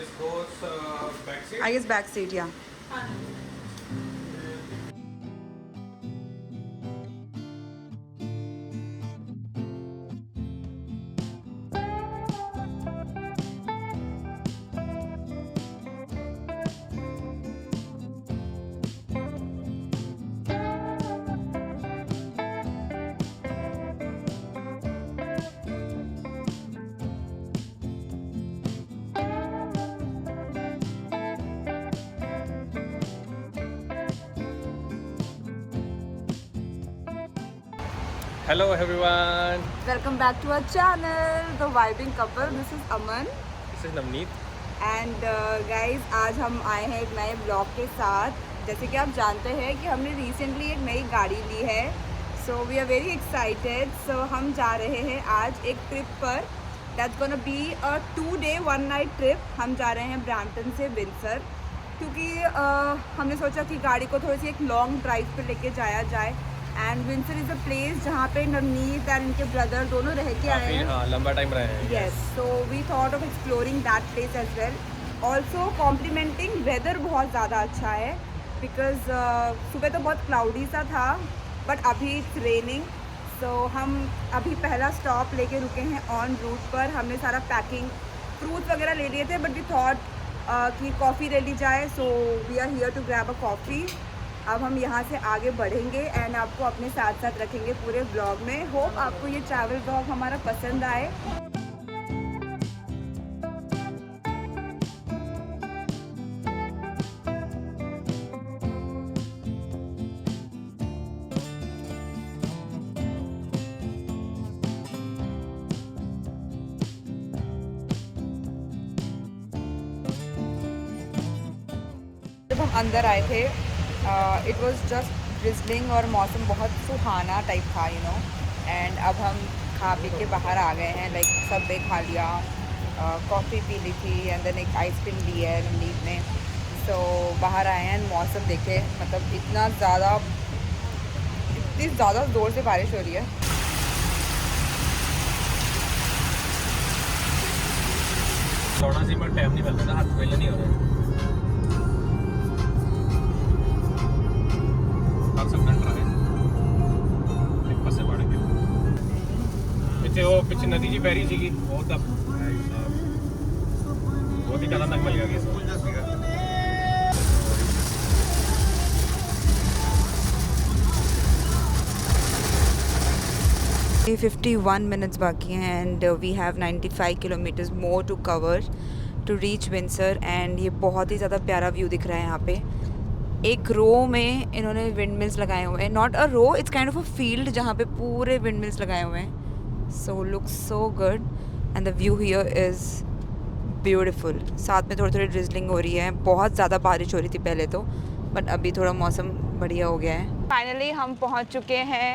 this goes back seat. I guess back seat, yeah. Hello everyone. Welcome back to our channel, The Vibing Couple. This is Aman. This is Navneet. And guys आज हम आए हैं एक नए blog के साथ। जैसे कि आप जानते हैं कि हमने रिसेंटली एक नई गाड़ी ली है, so we are very excited. So हम जा रहे हैं आज एक ट्रिप पर। That's gonna be a 2 day 1 night trip. हम जा रहे हैं ब्रैम्पटन से विंडसर, क्योंकि हमने सोचा कि गाड़ी को थोड़ी सी एक लॉन्ग ड्राइव पे लेके जाया जाए। And Windsor is a place जहाँ पे नवनीत एंड इनके ब्रदर दोनों रह के आए हैं। हाँ, लंबा टाइम रहे हैं। Yes, so we thought of exploring that place as well. Also complimenting weather बहुत ज़्यादा अच्छा है, because सुबह तो बहुत क्लाउडी सा था, बट अभी it's raining. So हम अभी पहला स्टॉप लेके रुके हैं ऑन रूट पर। हमने सारा पैकिंग फ्रूट्स वगैरह ले लिए थे, बट वी थॉट कि कॉफ़ी ले ली जाए। So we are here to grab a coffee. अब हम यहाँ से आगे बढ़ेंगे एंड आपको अपने साथ साथ रखेंगे पूरे ब्लॉग में। होप आपको ये ट्रैवल ब्लॉग हमारा पसंद आए। जब हम अंदर आए थे इट वॉज जस्ट ड्रिजलिंग और मौसम बहुत सुहाना टाइप था, यू नो। एंड अब हम खा पी के बाहर आ गए हैं, लाइक सबवे खा लिया, कॉफ़ी पी ली थी एंड देन एक आइसक्रीम ली है नवनीत ने। सो बाहर आए हैं, मौसम देखे, मतलब इतनी ज़्यादा ज़ोर से बारिश हो रही है। थोड़ा सी पर टाइम नहीं मिलता था, हाथ पहले नहीं हो रहा। पिछे नदी जी पैरी सी बहुत ही खतरनाक मिल गया। 51 minutes बाकी हैं and we have 95 kilometres more to cover to reach Windsor. And ये बहुत ही ज़्यादा प्यारा व्यू दिख रहा है यहाँ पे। एक रो में इन्होंने विंड मिल्स लगाए हुए हैं, not a row, it's kind of a field जहाँ पे पूरे विंड मिल्स लगाए हुए हैं। So looks so good and the view here is beautiful. साथ में थोड़ी थोड़ी ड्रिजलिंग हो रही है, बहुत ज़्यादा बारिश हो रही थी पहले तो, बट अभी थोड़ा मौसम बढ़िया हो गया है। फाइनली हम पहुँच चुके हैं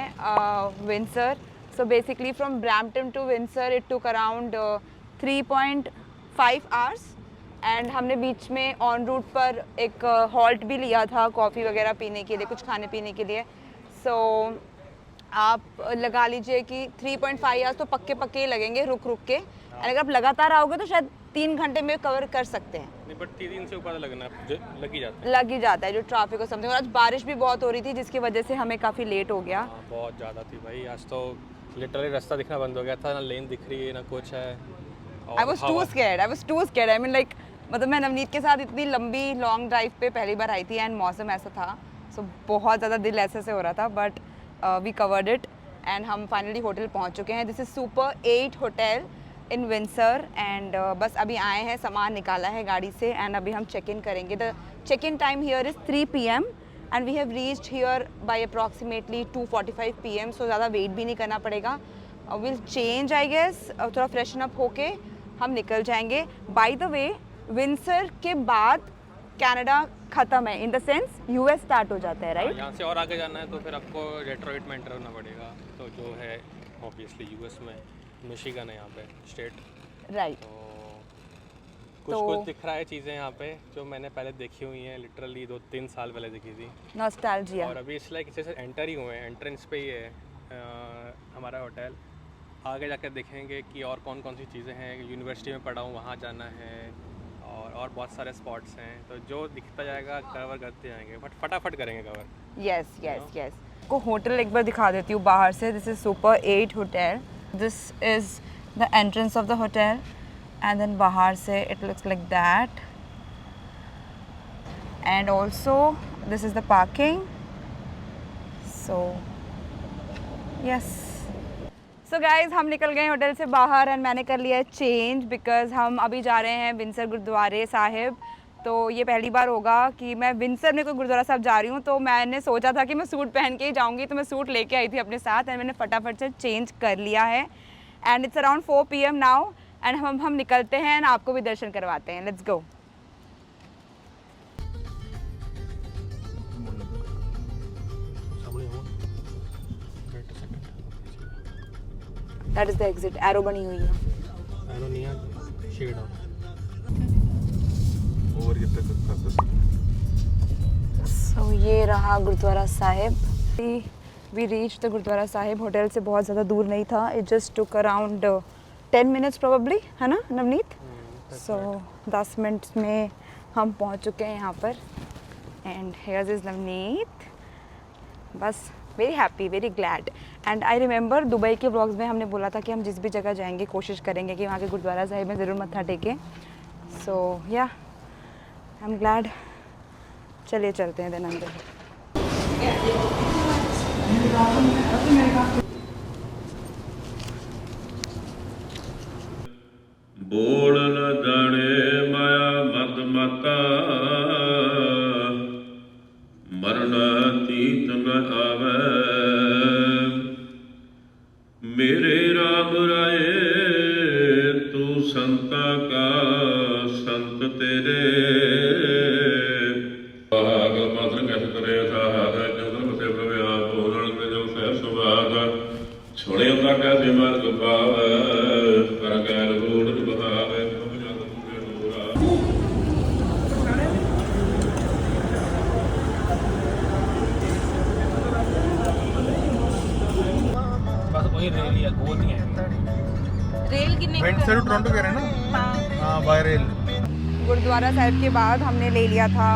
Windsor. So basically from Brampton to Windsor it took around 3.5 hours। And हमने बीच में ऑन रूट पर एक हॉल्ट भी लिया था कॉफ़ी वगैरह पीने के लिए, कुछ खाने पीने के लिए। सो आप लगा लीजिए कि 3.5 hours तो पक्के पक्के ही लगेंगे रुक रुक के। और अगर आप लगातार आओगे तो शायद 3 घंटे में कवर कर सकते हैं। नहीं, बट 3 दिन से ऊपर लग ही जाता है जो ट्रैफिक और समथिंग। और आज बारिश भी बहुत हो रही थी जिसकी वजह से हमें काफ़ी लेट हो गया। बहुत ज़्यादा थी भाई, आज तो लिटरली रास्ता दिखना बंद हो गया था, ना लेन दिख रही है ना कुछ है। I was too scared. I mean like, मतलब मैं नवनीत के साथ इतनी लंबी लॉन्ग ड्राइव पे पहली बार आई थी एंड मौसम ऐसा था, सो बहुत ज़्यादा दिल ऐसे से हो रहा था, but we covered it and हम फाइनली होटल पहुंच चुके हैं। This is super 8 hotel in Windsor and बस अभी आए हैं, सामान निकाला है गाड़ी से एंड अभी हम चेक इन करेंगे। The check in time here is 3 PM and we have reached here by approximately 2:45 PM, सो ज़्यादा वेट भी नहीं करना पड़ेगा। विल चेंज आई गेस, थोड़ा फ्रेशन अप होके हम निकल जाएंगे। बाय द वे विंडसर के बाद कनाडा ख़त्म है, in the sense US start हो जाता है, राइट? यहाँ से और आगे जाना है तो फिर आपको डेट्रॉइट में एंटर होना पड़ेगा, तो जो है ऑब्वियसली US में मिशिगन है यहाँ पे स्टेट, राइट। तो कुछ दिख रहा है चीज़ें यहाँ पे जो मैंने पहले देखी हुई हैं, लिटरली 2-3 साल पहले देखी थी। नॉस्टैल्जिया। और अभी इस लाइक जैसे एंटर ही हुए हैं, एंट्रेंस पे ही है हमारा होटल। आगे जाकर देखेंगे कि और कौन कौन सी चीज़ें हैं। यूनिवर्सिटी में पढ़ा हूँ, वहाँ जाना है, और बहुत सारे स्पॉट्स हैं, तो जो दिखता जाएगा कवर करते जाएंगे, बट फटाफट करेंगे कवर। Yes yes yes. को होटल एक बार दिखा देती हूँ बाहर से। This is super 8 hotel. This is the entrance of the hotel and then बाहर से it looks like that, and also this is the parking. So yes, so guys हम निकल गए होटल से बाहर एंड मैंने कर लिया है चेंज, बिकॉज हम अभी जा रहे हैं विंसर गुरुद्वारे साहिब। तो ये पहली बार होगा कि मैं विंसर में कोई गुरुद्वारा साहब जा रही हूँ, तो मैंने सोचा था कि मैं सूट पहन के ही जाऊँगी, तो मैं सूट लेके आई थी अपने साथ एंड मैंने फटाफट से चेंज कर लिया है। And it's around 4 PM now and हम निकलते हैं एंड आपको भी दर्शन करवाते हैं। Let's go. That is the exit. Arrow बनी हुई है। एरो नहीं है, शेड ऑफ। सो ये रहा Gurdwara Sahib. We reach the Gurdwara Sahib. Hotel से बहुत ज़्यादा दूर नहीं था। It just took around 10 minutes probably, है ना नवनीत? सो 10 मिनट्स में हम पहुंच चुके हैं यहाँ पर। And here is Navneet. बस very happy, very glad. And I remember Dubai के व्लॉग्स में हमने बोला था कि हम जिस भी जगह जाएंगे कोशिश करेंगे कि वहाँ के गुरुद्वारा साहिब में ज़रूर मत्था टेकें। सो या आई एम ग्लैड। चलिए चलते हैं दिन अंदर। बोल न जाने माया मत माता, मरना तीत न आवे। मेरे राम राय तू संता का संत तेरे। मात्र कैसे करे साहस चंद्र से प्रव्या बोलन में जो सह सुभाग छोड़े उनका कैसे मार्ग पाव कर गैर बूढ़ बहावे। बस वही रेल ही है, वो नहीं है। रेल कितने विंडसर टोरंटो कह रहे हैं ना? हाँ, बाय रेल। गुरुद्वारा साहिब के बाद हमने ले लिया था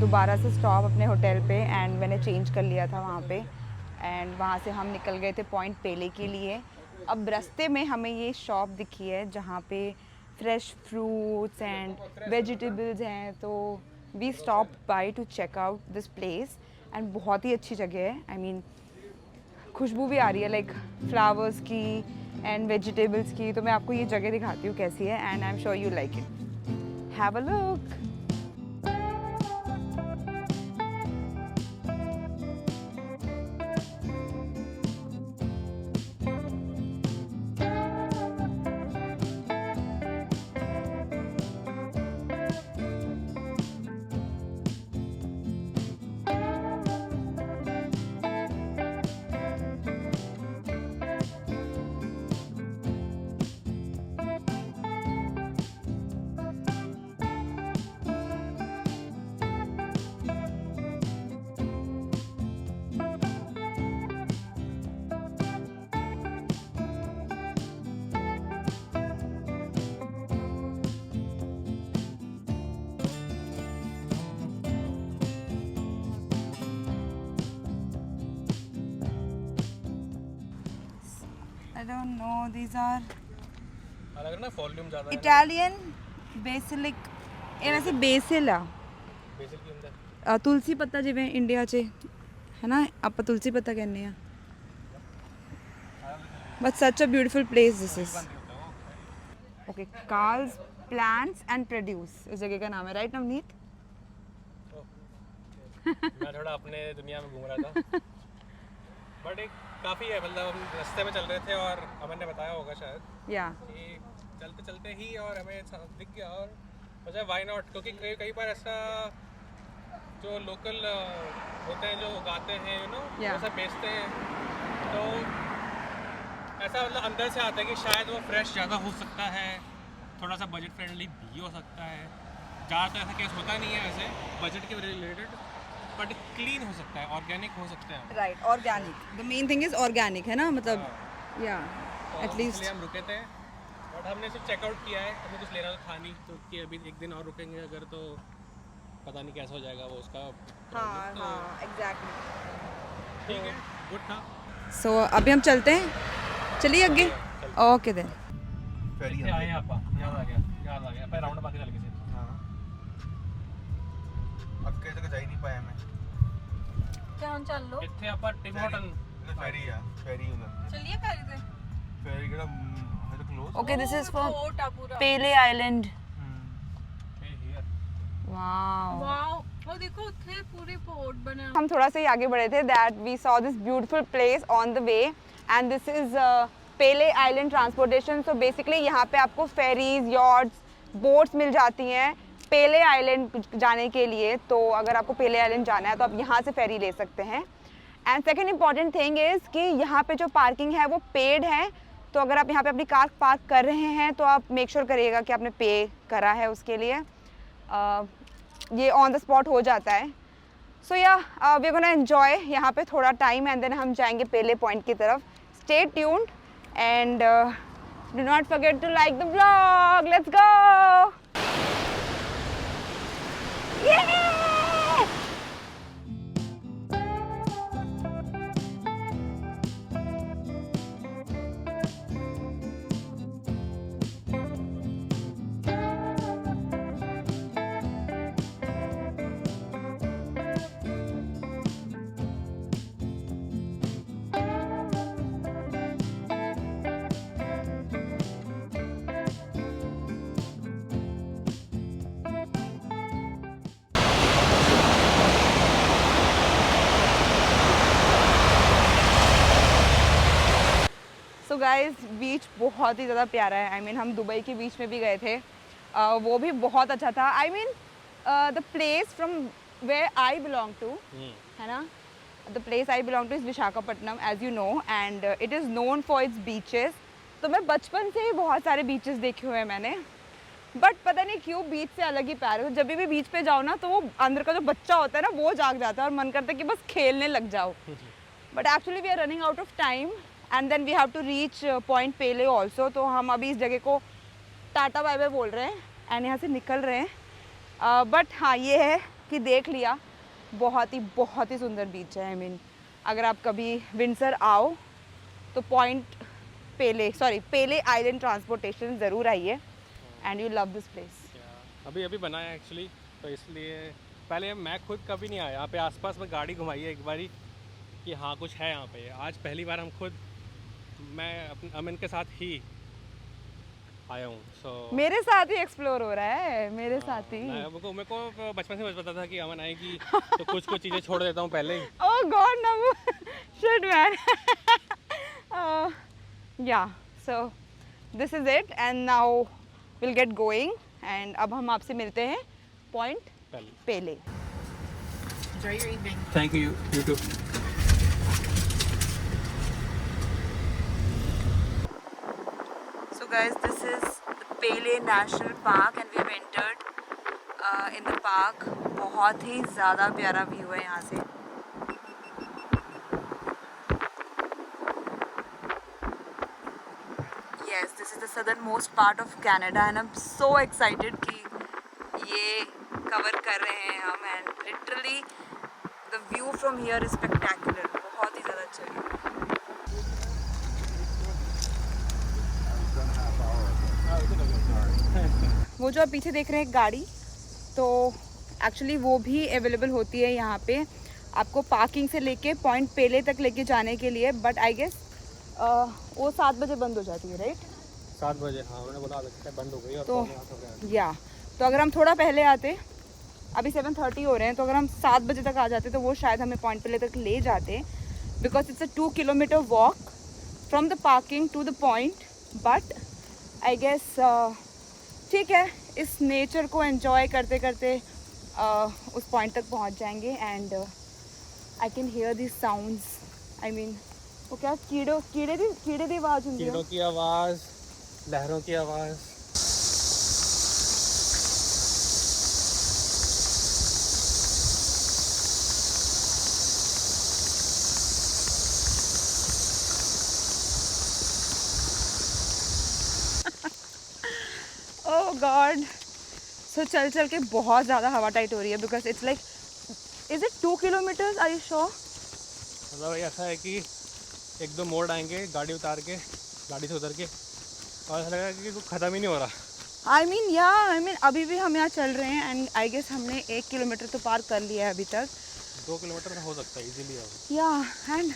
दोबारा से स्टॉप अपने होटल पे एंड मैंने चेंज कर लिया था वहाँ पे। एंड वहाँ से हम निकल गए थे पॉइंट पेले के लिए। अब रास्ते में हमें ये शॉप दिखी है जहाँ पे फ्रेश फ्रूट्स एंड वेजिटेबल्स हैं, तो we stop by to check out this place. And बहुत ही अच्छी जगह है। आई मीन खुशबू भी आ रही है लाइक फ्लावर्स की एंड वेजिटेबल्स की। तो मैं आपको ये जगह दिखाती हूँ कैसी है and I am sure you like it. Have a look. I don't know, these are अलग ना वॉल्यूम ज़्यादा है। Italian basilic। ਇਹ ਵੈਸੇ ਬੇਸਿਲ ਆ, बेसिल के अंदर ਤੁਲਸੀ ਪੱਤਾ ਜਿਵੇਂ ਇੰਡੀਆ 'ਚ ਹੈ ਨਾ, ਆਪਾਂ ਤੁਲਸੀ ਪੱਤਾ ਕਹਿੰਦੇ ਆ। But such a beautiful place this is. Okay, Carl's Plants and Produce इस जगह का नाम है, राइट नवनीत? मैं थोड़ा अपने दुनिया में घूम रहा था। बट एक काफ़ी है, मतलब हम रास्ते में चल रहे थे और अमन ने बताया होगा शायद या कि चलते चलते ही और हमें दिख गया और मुझे वाई नॉट, क्योंकि कई बार ऐसा जो लोकल होते हैं जो उगाते हैं यू नो Yeah. वो सब बेचते हैं, तो ऐसा मतलब अंदर से आता है कि शायद वो फ्रेश ज़्यादा हो सकता है, थोड़ा सा बजट फ्रेंडली भी हो सकता है। ज़्यादातर ऐसा केस होता नहीं है वैसे बजट के रिलेटेड, बट क्लीन हो सकता है, ऑर्गेनिक हो सकते हैं। Right, organic. The main thing is organic, है ना, मतलब या तो एटलीस्ट इसलिए हम रुके थे बट हमने सिर्फ चेकआउट किया है, हमें कुछ लेना था नहीं, तो कि अभी एक दिन और रुकेंगे अगर तो पता नहीं कैसा हो जाएगा वो उसका। हाँ हाँ एग्जैक्टली। ठीक है, गुड था। सो अभी हम चलते हैं, चलिए आगे। Okay then. फेरी ਇੱਥੇ ਆਏ ਆਪਾਂ, याद आ गया पर राउंड बाकी चल गए थे। हाँ अक्के तक जा ही नहीं पाया मैं। क्या हम चल लो? ਇੱਥੇ ਆਪਾਂ ਟਿਮ ਹਾਰਟਨ फेरी है, फेरी उधर। चलिए फेरी से। फेरी केड़ा है तो close. Okay this is for Pele island. Wow wow, वो देखो उत्थे पूरे पोर्ट बना। हम थोड़ा सा ही आगे बढ़े थे that we saw this beautiful place on the way and this is Pelee Island transportation. So basically यहाँ पे आपको फेरीज, यॉट्स, बोट्स मिल जाती हैं पेले आइलैंड जाने के लिए। तो अगर आपको पेले आइलैंड जाना है तो आप यहाँ से फेरी ले सकते हैं। And second important thing is कि यहाँ पे जो पार्किंग है वो पेड है। तो अगर आप यहाँ पे अपनी कार पार्क कर रहे हैं तो आप मेक श्योर करिएगा कि आपने पे करा है उसके लिए। ये ऑन द स्पॉट हो जाता है। सो या वी गोना एंजॉय यहाँ पे थोड़ा टाइम एंड देन हम जाएंगे पेले पॉइंट की तरफ। Stay tuned and do not forget to like the vlog. Let's go. So guys beach बहुत ही ज़्यादा प्यारा है। आई मीन हम दुबई के बीच में भी गए थे, वो भी बहुत अच्छा था। I mean the place from where I belong to, है ना, the place I belong to is Visakhapatnam as you know and it is known for its beaches. तो मैं बचपन से ही बहुत सारे बीचेस देखे हुए हैं मैंने, बट पता नहीं क्यों बीच से अलग ही प्यार है। तो जब भी बीच पे जाओ ना तो वो अंदर का जो बच्चा होता है ना वो जाग जाता है और मन करता है कि बस खेलने लग जाओ। But actually we are running out of time and then we have to reach Point Pelee also. तो हम अभी इस जगह को टाटा बाय बाय बोल रहे हैं एंड यहाँ से निकल रहे हैं। बट हाँ ये है कि देख लिया, बहुत ही सुंदर बीच है। आई मीन अगर आप कभी विंडसर आओ तो पेले आइलैंड ट्रांसपोर्टेशन ज़रूर आइए and you love this place. अभी बनाया एक्चुअली, तो इसलिए पहले मैं खुद कभी नहीं आया यहाँ पे। आसपास में गाड़ी घुमाई है एक बारी कि हाँ कुछ है यहाँ पे। आज पहली बार हम खुद, मैं अपने अमन के साथ ही आया हूँ। सो मेरे साथ ही एक्सप्लोर हो रहा है, मेरे साथ ही। मेरे को बचपन से पता था कि अमन आएगी तो कुछ चीज़ें छोड़ देता हूँ पहले ही। Oh God no shit man. Yeah so this is it and now will get going and अब हम आपसे मिलते हैं Point Pelee. Enjoy your evening. Thank you, you too. So guys, this is the Pele National Park and we have entered in the park. बहुत ही ज़्यादा प्यारा view है यहाँ से। Yes, this is the southernmost part of Canada and I'm so excited कि ये cover कर रहे हैं हम and literally the view from here is spectacular. बहुत ही ज़्यादा अच्छा व्यू। वो जो आप पीछे देख रहे हैं गाड़ी, तो एक्चुअली वो भी अवेलेबल होती है यहाँ पे आपको पार्किंग से लेके पॉइंट पेले तक लेके जाने के लिए। बट आई गेस वो 7 बजे बंद हो जाती है, राइट? 7 बजे, हाँ उन्होंने बोला बंद हो गई। और तो अगर हम थोड़ा पहले आते, अभी 7:30 हो रहे हैं, तो अगर हम 7 बजे तक आ जाते तो वो शायद हमें पॉइंट पेले तक ले जाते, because it's a 2 kilometre walk from the parking to the point. But I guess ठीक है, इस नेचर को एंजॉय करते करते उस पॉइंट तक पहुंच जाएंगे and I can hear this sounds. I mean वो क्या कीड़े दी आवाज़ होती है, कीड़ों की आवाज़, लहरों की आवाज़। गॉड। सो चल चल के बहुत ज़्यादा हवा टाइट हो रही है because it's like, is it 2 kilometres, are you sure? मतलब भाई ऐसा है कि 1-2 मोड़ आएंगे गाड़ी उतार के, गाड़ी से उतर के, और ऐसा लगेगा कि कुछ ख़त्म ही नहीं हो रहा। आई मीन अभी भी हम यहाँ चल रहे हैं एंड आई गेस हमने 1 किलोमीटर तो पार कर लिया है अभी तक। 2 किलोमीटर हो सकता है इजीली। या एंड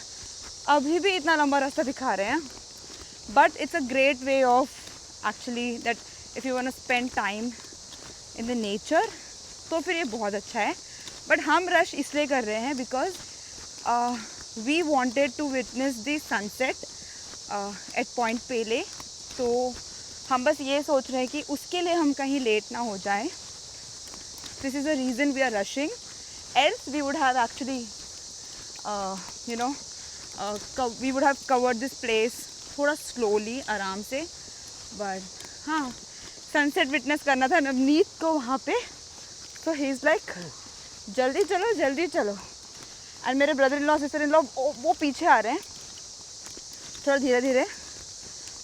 अभी भी इतना लंबा रास्ता दिखा रहे हैं, but it's a great way of actually that if you want to spend time in the nature तो फिर ये बहुत अच्छा है। बट हम रश इसलिए कर रहे हैं because we wanted to witness the sunset at Point Pelee. तो हम बस ये सोच रहे हैं कि उसके लिए हम कहीं लेट ना हो जाए। This is the reason we are rushing, else we would have actually we would have covered this place थोड़ा स्लोली, आराम से। बट हाँ, सनसेट विटनेस करना था नवनीत को वहाँ पे, तो ही इज़ लाइक जल्दी चलो जल्दी चलो। एंड मेरे brother in law sister in law वो पीछे आ रहे हैं थोड़ा धीरे धीरे,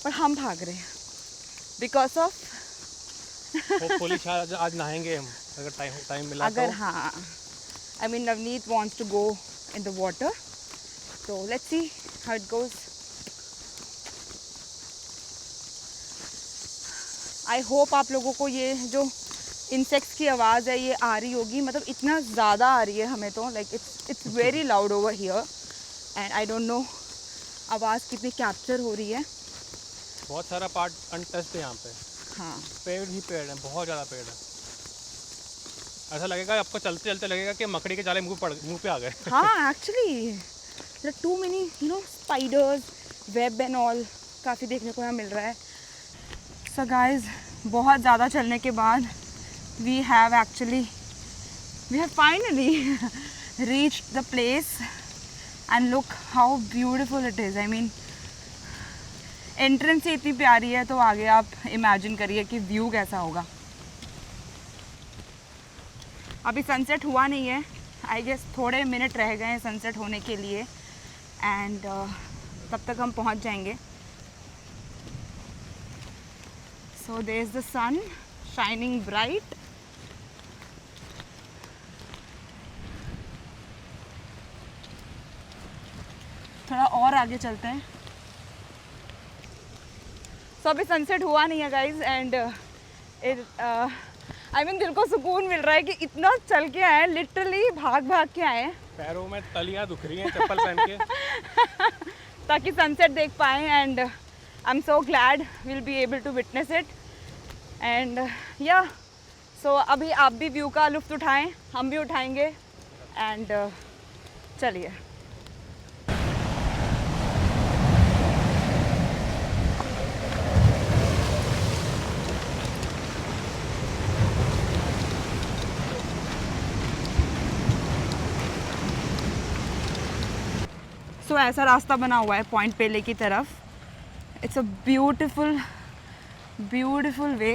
पर हम भाग रहे हैं बिकॉज ऑफ होपफुली शायद आज नहाएंगे हम, अगर टाइम मिला अगर तो। हाँ, I mean Navneet wants to go in the water, तो let's see how it goes. I hope आप लोगों को ये जो इंसेक्ट्स की आवाज़ है ये आ रही होगी, मतलब इतना ज़्यादा आ रही है हमें तो, like it's very loud over here and I don't know आवाज़ कितनी कैप्चर हो रही है। बहुत सारा पार्ट अनटच्ड है यहाँ पे। हाँ, पेड़ ही पेड़ हैं, बहुत ज़्यादा पेड़ है। ऐसा लगेगा आपको चलते चलते लगेगा कि मकड़ी के जाले मुंह पे आ गए। हाँ actually there are too many spiders, web and all काफ़ी देखने को यहाँ मिल रहा है। सो गाइज, बहुत ज़्यादा चलने के बाद we have finally reached the place and look how beautiful it is. I mean, entrance ही इतनी प्यारी है, तो आगे आप इमेजिन करिए कि व्यू कैसा होगा। अभी सनसेट हुआ नहीं है, आई गेस थोड़े मिनट रह गए हैं सनसेट होने के लिए एंड तब तक हम पहुंच जाएंगे। So there is the sun shining bright. थोड़ा और आगे चलते हैं। सो अभी सनसेट हुआ नहीं है गाइज एंड आई मीन दिल को सुकून मिल रहा है कि इतना चल के आए, लिटरली भाग भाग के आए, पैरों में तलियाँ दुख रही हैं चप्पल पहन के, ताकि सनसेट देख पाएँ and I am so glad will be able to witness it and या सो अभी आप भी व्यू का लुत्फ़ उठाएं, हम भी उठाएंगे एंड चलिए। सो ऐसा रास्ता बना हुआ है पॉइंट पेले की तरफ। It's a beautiful way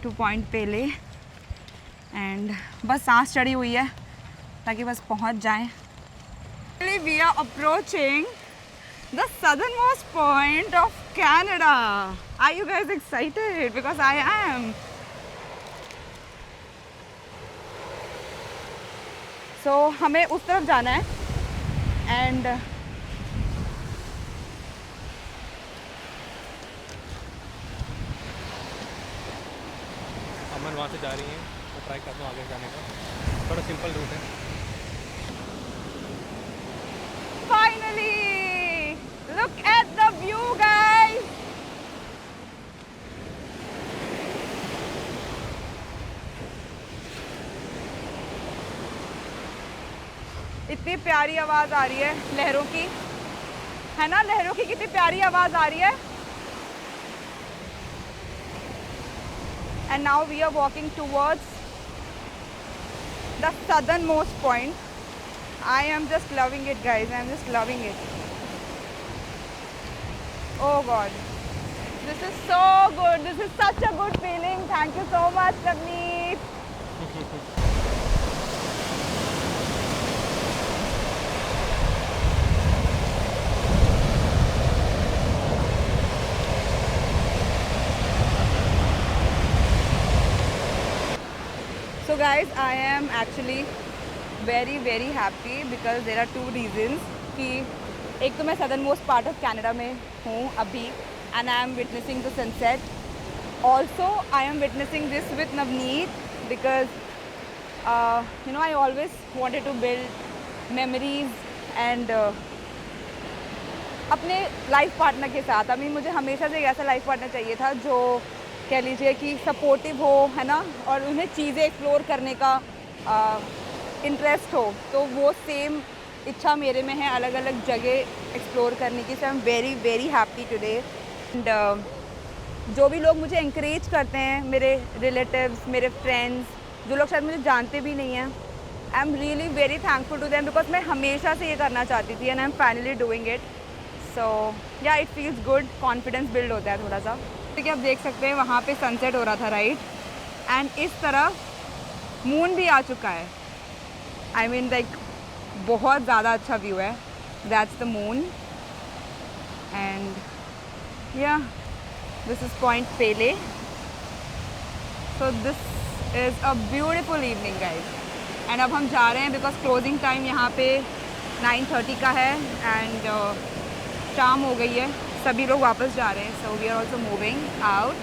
to Point Pelee and बस सांस चढ़ी हुई है ताकि बस पहुंच जाएं। We are approaching the southernmost point of Canada. Are you guys excited? Because I am. So हमें उस तरफ जाना है एंड अमन वहाँ से जा रही हैं, मैं ट्राई करता हूँ आगे जाने का, थोड़ा सिंपल रूट है। Finally look at the view guys. इतनी प्यारी आवाज़ आ रही है लहरों की, है ना? लहरों की कितनी प्यारी आवाज़ आ रही है। And now we are walking towards the southernmost point. I am just loving it guys, I am just loving it. Oh God, this is so good, this is such a good feeling. Thank you so much Navneet. So guys, I am actually very very happy because there are two reasons कि एक तो मैं southern most part of Canada में हूँ अभी and I am witnessing the sunset. Also I am witnessing this with Navneet because you know I always wanted to build memories and अपने life partner के साथ। अभी मुझे हमेशा से एक ऐसा लाइफ पार्टनर चाहिए था जो कह लीजिए कि सपोर्टिव हो, है ना, और उन्हें चीज़ें एक्सप्लोर करने का इंटरेस्ट हो। तो वो सेम इच्छा मेरे में है, अलग अलग जगह एक्सप्लोर करने की। So I am very very happy today. And जो भी लोग मुझे इंकरेज करते हैं, मेरे रिलेटिव्स, मेरे फ्रेंड्स, जो लोग शायद मुझे जानते भी नहीं हैं, I am really very thankful to them because मैं हमेशा से ये करना चाहती थी and I am finally doing it. So yeah it feels good, confidence build होता है थोड़ा सा। कि आप देख सकते हैं वहाँ पे सनसेट हो रहा था, राइट, एंड इस तरफ मून भी आ चुका है। आई मीन लाइक बहुत ज़्यादा अच्छा व्यू है। दैट्स द मून एंड या this is point Pele. So this is a beautiful evening guys. And अब हम जा रहे हैं बिकॉज क्लोजिंग टाइम यहाँ पे 9:30 का है एंड शाम हो गई है, सभी लोग वापस जा रहे हैं। So we are also moving out.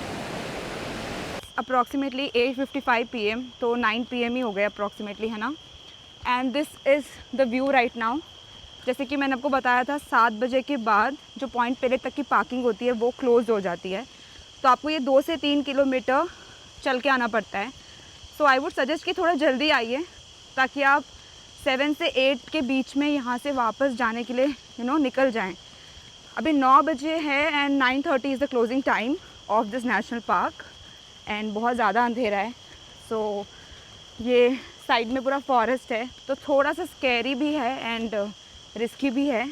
Approximately 8:55 PM, तो 9 PM ही हो गए अप्रॉक्सीमेटली, है ना। And this is the view right now. जैसे कि मैंने आपको बताया था 7 बजे के बाद जो पॉइंट पेले तक की पार्किंग होती है वो क्लोज हो जाती है, तो आपको ये 2 से 3 किलोमीटर चल के आना पड़ता है। सो आई वुड सजेस्ट कि थोड़ा जल्दी आइए ताकि आप 7 से 8 के बीच में यहाँ से वापस जाने के लिए निकल जाएँ। अभी 9 बजे है and 9:30 is the closing time of this national park and बहुत ज़्यादा अंधेरा है। सो ये साइड में पूरा फॉरेस्ट है, तो थोड़ा सा स्कैरी भी है एंड रिस्की भी है।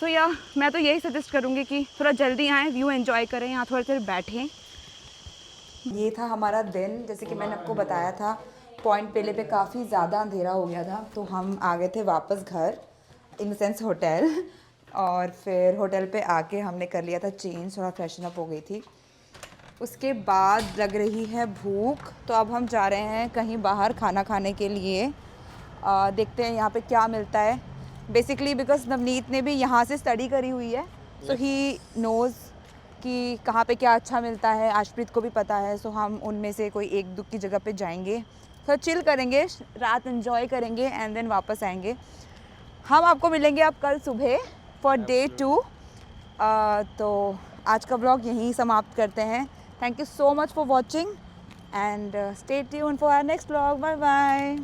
सो या मैं तो यही सजेस्ट करूँगी कि थोड़ा जल्दी आएँ, व्यू एंजॉय करें, यहाँ थोड़ी देर बैठें। ये था हमारा दिन। जैसे कि मैंने आपको बताया था पॉइंट पेले पे काफ़ी ज़्यादा अंधेरा हो गया था, तो हम आ गए थे वापस घर, इन द सेंस होटल। और फिर होटल पे आके हमने कर लिया था चेंज, थोड़ा फ्रेशन अप हो गई थी। उसके बाद लग रही है भूख, तो अब हम जा रहे हैं कहीं बाहर खाना खाने के लिए। देखते हैं यहाँ पे क्या मिलता है। बेसिकली बिकॉज नवनीत ने भी यहाँ से स्टडी करी हुई है, सो ही नोज़ कि कहाँ पे क्या अच्छा मिलता है। आशप्रीत को भी पता है। सो हम उनमें से कोई एक दो की जगह पे जाएंगे, थोड़ा चिल करेंगे, रात एंजॉय करेंगे एंड देन वापस आएंगे। हम आपको मिलेंगे अब कल सुबह फॉर डे 2। तो आज का ब्लॉग यहीं समाप्त करते हैं। Thank you so much for watching and stay tuned for our next blog. Bye bye.